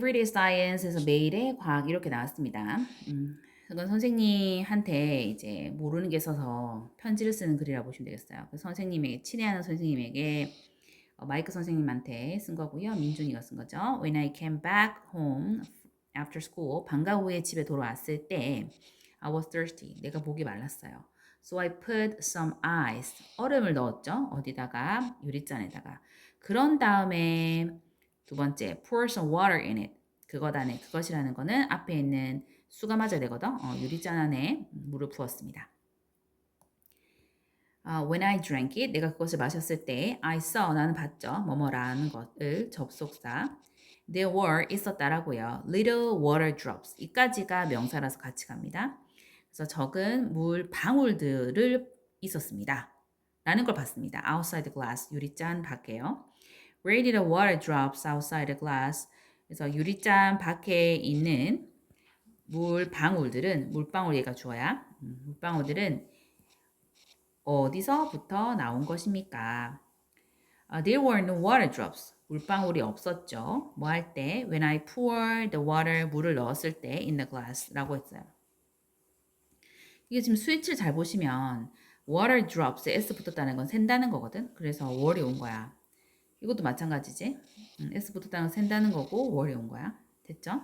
Everyday Science에서 매일의 과학 이렇게 나왔습니다. 이건 선생님한테 이제 모르는 게 있어서 편지를 쓰는 글이라 보시면 되겠어요. 그 선생님에게 친애하는 선생님에게 마이크 선생님한테 쓴 거고요. 민준이가 쓴 거죠. When I came back home after school, 방과 후에 집에 돌아왔을 때 I was thirsty. 내가 목이 말랐어요. So I put some ice. 얼음을 넣었죠. 어디다가? 유리잔에다가. 그런 다음에 두 번째, pour some water in it. 그것이라는 거는 앞에 있는 수가 맞아야 되거든. 유리잔 안에 물을 부었습니다. When I drank it, 내가 그것을 마셨을 때, I saw, 나는 봤죠. 뭐뭐라는 것을 접속사. There were, 있었다라고요. Little water drops. 이까지가 명사라서 같이 갑니다. 그래서 적은 물 방울들을 있었습니다. 라는 걸 봤습니다. Outside the glass, 유리잔 밖에요. Where did the water drops outside the glass? 그래서 유리잔 밖에 있는 물 방울들은, 물방울 얘가 주어야, 물방울들은 어디서부터 나온 것입니까? There were no water drops. 물방울이 없었죠. 뭐 할 때? When I poured the water, 물을 넣었을 때 in the glass라고 했어요. 이게 지금 스위치를 잘 보시면 water drops에 s 붙었다는 건 샌다는 거거든. 그래서 월이 온 거야. 이것도 마찬가지지. s 붙었다는 건 샌다는 거고 월이 온 거야. 됐죠?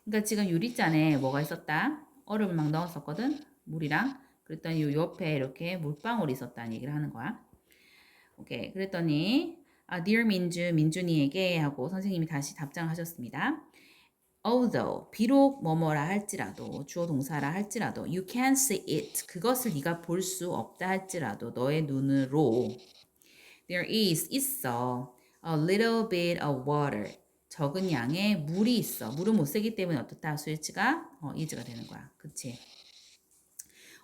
그러니까 지금 유리잔에 뭐가 있었다? 얼음을 막 넣었었거든. 물이랑. 그랬더니 요 옆에 이렇게 물방울이 있었다는 얘기를 하는 거야. 오케이. 그랬더니 Dear 민준이에게 하고 선생님이 다시 답장을 하셨습니다. Although, 비록 뭐뭐라 할지라도, 주어 동사라 할지라도, you can see it, 그것을 네가 볼 수 없다 할지라도, 너의 눈으로, there is, 있어, a little bit of water, 적은 양의 물이 있어. 물은 못 세기 때문에 어떻다? 스위치가 is가 되는 거야. 그치?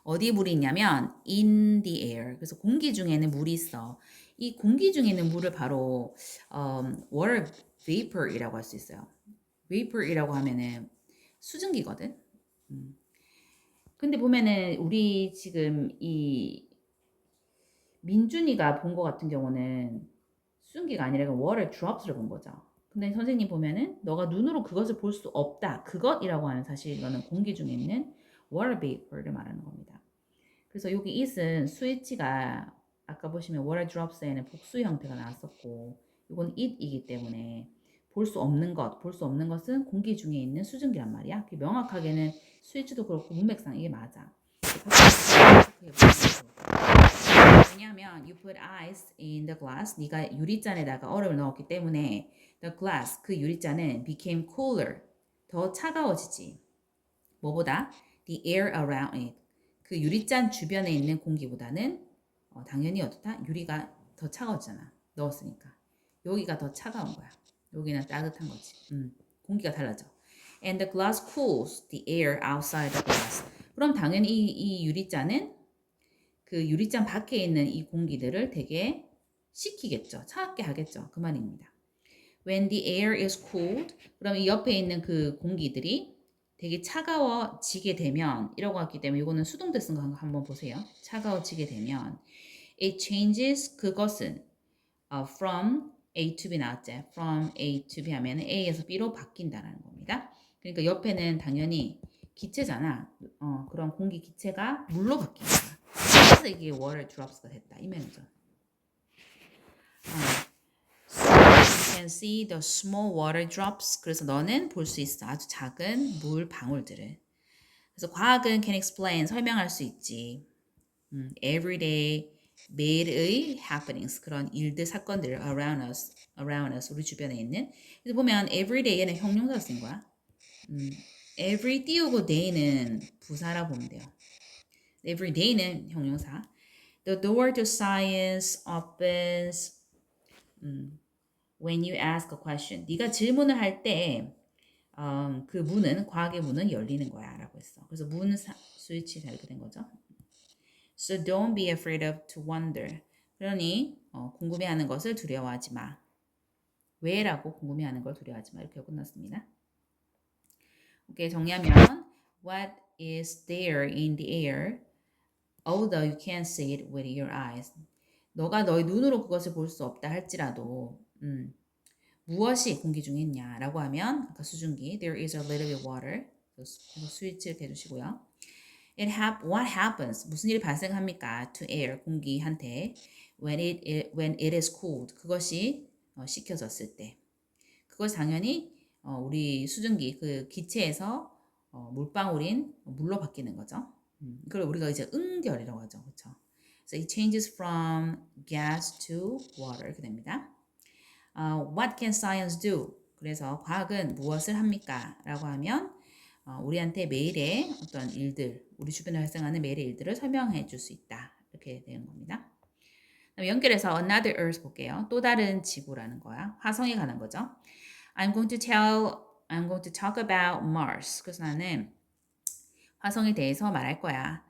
어디 물이 있냐면 in the air. 그래서 공기 중에는 물이 있어. 이 공기 중에 있는 물을 바로 water vapor이라고 할 수 있어요. vapor이라고 하면은 수증기거든. 근데 보면은 우리 지금 이 민준이가 본 거 같은 경우는 수증기가 아니라 water drops를 본 거죠. 근데 선생님 보면은 너가 눈으로 그것을 볼 수 없다. 그것이라고 하면 사실 이거는 공기 중에 있는 water vapor를 말하는 겁니다. 그래서 여기 it은 스위치가 아까 보시면 water drops에는 복수 형태가 나왔었고 이건 it이기 때문에 볼 수 없는 것, 볼 수 없는 것은 공기 중에 있는 수증기란 말이야. 명확하게는 스위치도 그렇고 문맥상 이게 맞아. 왜냐하면 you put ice in the glass, 네가 유리잔에다가 얼음을 넣었기 때문에 the glass, 그 유리잔은 became cooler, 더 차가워지지. 뭐보다? the air around it, 그 유리잔 주변에 있는 공기보다는 당연히 어떻다? 유리가 더 차가워지잖아. 넣었으니까. 여기가 더 차가운 거야. 여기는 따뜻한 거지. 공기가 달라져. And the glass cools the air outside the glass. 그럼 당연히 이 유리잔은 그 유리잔 밖에 있는 이 공기들을 되게 식히겠죠. 차갑게 하겠죠. 그 말입니다. When the air is cooled, 그럼 이 옆에 있는 그 공기들이 되게 차가워지게 되면 이라고 했기 때문에 이거는 수동태 쓴 거 한번 보세요. 차가워지게 되면 it changes 그것은 from A to B 나왔죠. from A to B 하면 A에서 B로 바뀐다는 겁니다. 그러니까 옆에는 당연히 기체잖아. 그런 공기 기체가 물로 바뀐다. 그래서 이게 water drops가 됐다. 이 말이죠. You can see the small water drops. 그래서 너는 볼 수 있어. 아주 작은 물 방울들을. 그래서 과학은 can explain, 설명할 수 있지. Everyday, 매일의 happenings, 그런 일들, 사건들 around us, 우리 주변에 있는. 그래서 보면 everyday에는 형용사를 쓴 거야. every 띄우고 day는 부사라 보면 돼요. everyday는 형용사. The door to science opens when you ask a question. 네가 질문을 할 때 그 문은, 과학의 문은 열리는 거야 라고 했어. 그래서 문 스위치가 이렇게 된 거죠. So don't be afraid of to wonder. 그러니 궁금해하는 것을 두려워하지 마. 왜라고 궁금해하는 걸 두려워하지 마. 이렇게 끝났습니다. 오케이, 정리하면 What is there in the air although you can't see it with your eyes. 너가 너의 눈으로 그것을 볼 수 없다 할지라도 무엇이 공기 중에 있냐라고 하면 아까 수증기 there is a little bit of water. 그래서 스위치 이렇게 해주시고요. What happens? 무슨 일이 발생합니까? To air 공기한테 when it is cooled 그것이 식혀졌을 때. 그것이 당연히 우리 수증기 그 기체에서 물방울인 물로 바뀌는 거죠. 그걸 우리가 이제 응결이라고 하죠. 그렇죠? So it changes from gas to water 이렇게 됩니다. What can science do? 그래서 과학은 무엇을 합니까? 라고 하면 우리한테 매일의 어떤 일들, 우리 주변에 발생하는 매일의 일들을 설명해 줄 수 있다. 이렇게 되는 겁니다. 연결해서 another earth 볼게요. 또 다른 지구라는 거야. 화성에 관한 거죠. I'm going to talk about Mars. 그래서 나는 화성에 대해서 말할 거야.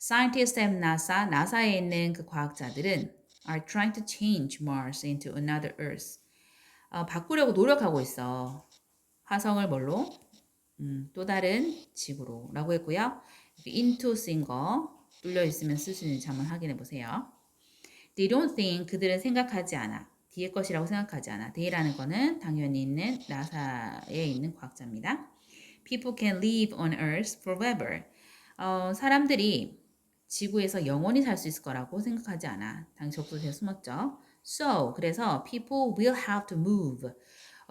Scientists at NASA, 나사에 있는 그 과학자들은 are trying to change Mars into another Earth. 바꾸려고 노력하고 있어. 화성을 뭘로? 또 다른 지구로 라고 했고요. into 쓴 거 뚫려 있으면 쓸 수 있는지 한번 확인해 보세요. They don't think 그들은 생각하지 않아. 뒤의 것이라고 생각하지 않아. they라는 거는 당연히 있는 나사에 있는 과학자입니다. People can live on Earth forever. 사람들이 지구에서 영원히 살 수 있을 거라고 생각하지 않아. 당시 접속에 숨었죠. So 그래서 people will have to move.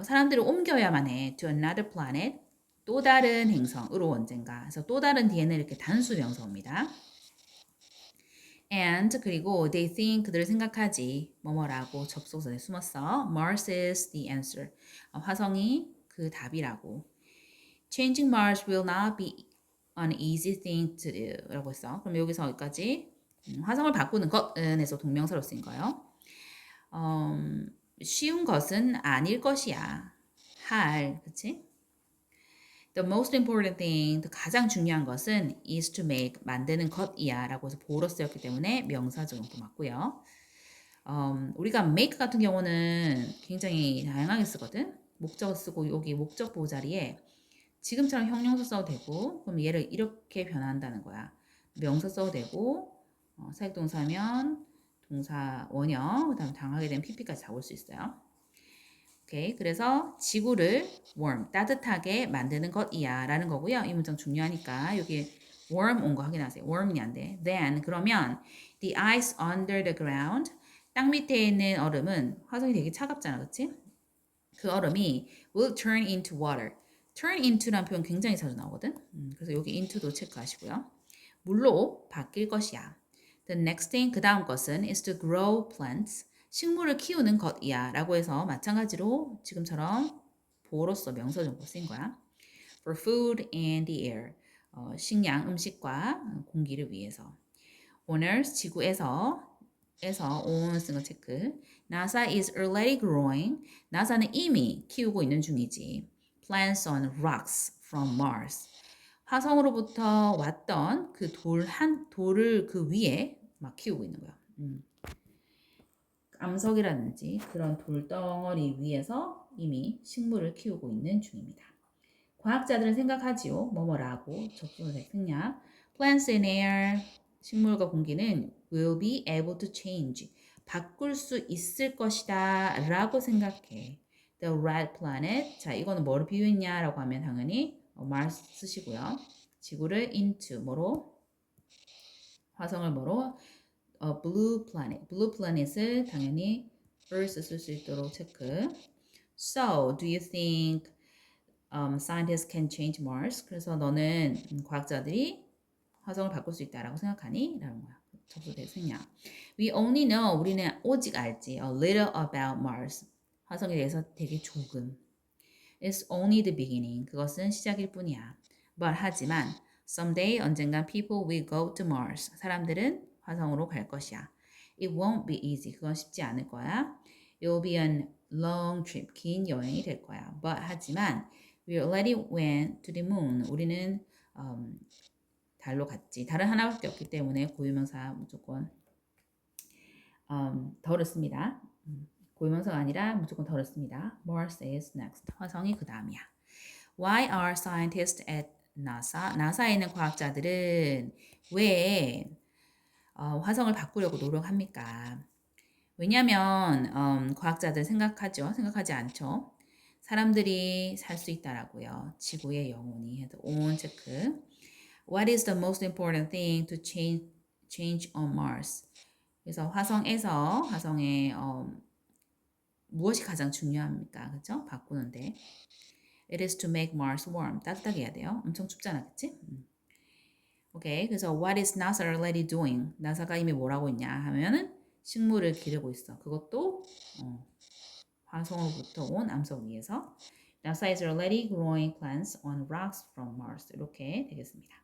사람들을 옮겨야만 해. To another planet. 또 다른 행성으로 언젠가. 그래서 또 다른 뒤에는 이렇게 단수 명사입니다. And 그리고 they think 그들을 생각하지 뭐뭐라고 접속선에 숨었어. Mars is the answer. 화성이 그 답이라고. Changing Mars will not be an easy thing to do 라고 했어. 그럼 여기서 여기까지 화성을 바꾸는 것은에서 동명사로 쓰인 거예요. 쉬운 것은 아닐 것이야. 그치? The most important thing, 가장 중요한 것은 is to make, 만드는 것이야 라고 해서 보로 쓰였기 때문에 명사적 용법 맞고요. 우리가 make 같은 경우는 굉장히 다양하게 쓰거든. 목적어 쓰고 여기 목적 보호 자리에 지금처럼 형용사 써도 되고 그럼 얘를 이렇게 변환한다는 거야. 명사 써도 되고 사역동사면 동사 원형 그다음에 당하게 된 pp까지 잡을 수 있어요. 오케이. 그래서 지구를 warm 따뜻하게 만드는 것이야 라는 거고요. 이 문장 중요하니까 여기 warm 온 거 확인하세요. warm이 안 돼. Then 그러면 the ice under the ground 땅 밑에 있는 얼음은 화성이 되게 차갑잖아. 그치? 그 얼음이 will turn into water. turn into라는 표현 굉장히 자주 나오거든. 그래서 여기 into도 체크하시고요. 물로 바뀔 것이야. The next thing 그 다음 것은 is to grow plants. 식물을 키우는 것이야 라고 해서 마찬가지로 지금처럼 보로서 명사정보 쓰인 거야. For food and the air. 식량, 음식과 공기를 위해서. On Earth, 지구에서 on 쓴 거 체크. NASA is already growing. 나사는 이미 키우고 있는 중이지. Plants on rocks from Mars. 화성으로부터 왔던 그 돌을 그 위에 막 키우고 있는 거야. 암석이라든지 그런 돌덩어리 위에서 이미 식물을 키우고 있는 중입니다. 과학자들은 생각하지요. 뭐뭐라고 접속사적 생략. Plants in air. 식물과 공기는 will be able to change. 바꿀 수 있을 것이다 라고 생각해. The red planet. 자, 이거는 뭐를 비유했냐라고 하면 당연히 Mars 쓰시고요. 지구를 into 뭐로? 화성을 뭐로? blue planet. blue planet을 당연히 Earth 쓸 수 있도록 체크. So, do you think scientists can change Mars? 그래서 너는 과학자들이 화성을 바꿀 수 있다라고 생각하니? 라는 거야. 접수대 생략. We only know. 우리는 오직 알지. A little about Mars. 화성에 대해서 되게 조금. It's only the beginning. 그것은 시작일 뿐이야. But 하지만 someday 언젠간 people will go to Mars. 사람들은 화성으로 갈 것이야. It won't be easy. 그건 쉽지 않을 거야. It will be a long trip. 긴 여행이 될 거야. But 하지만 we already went to the moon. 우리는 달로 갔지. 달은 하나밖에 없기 때문에 고유명사 무조건 덜을 씁니다. 고유명사가 아니라 무조건 덜을 씁니다. Mars is next. 화성이 그 다음이야. Why are scientists at NASA? 나사에 있는 과학자들은 왜 화성을 바꾸려고 노력합니까? 왜냐면 과학자들 생각하죠. 생각하지 않죠. 사람들이 살 수 있다라고요. 지구의 영혼이 해도 on 체크. What is the most important thing to change on Mars? 그래서 화성에 무엇이 가장 중요합니까? 그렇죠? 바꾸는데 It is to make Mars warm. 따뜻하게 해야 돼요. 엄청 춥잖아, 그치? 오케이. 그래서 what is NASA already doing? 나사가 이미 뭐라고 있냐 하면은 식물을 기르고 있어. 그것도 화성으로부터 온 암석 위에서 NASA is already growing plants on rocks from Mars. 이렇게 되겠습니다.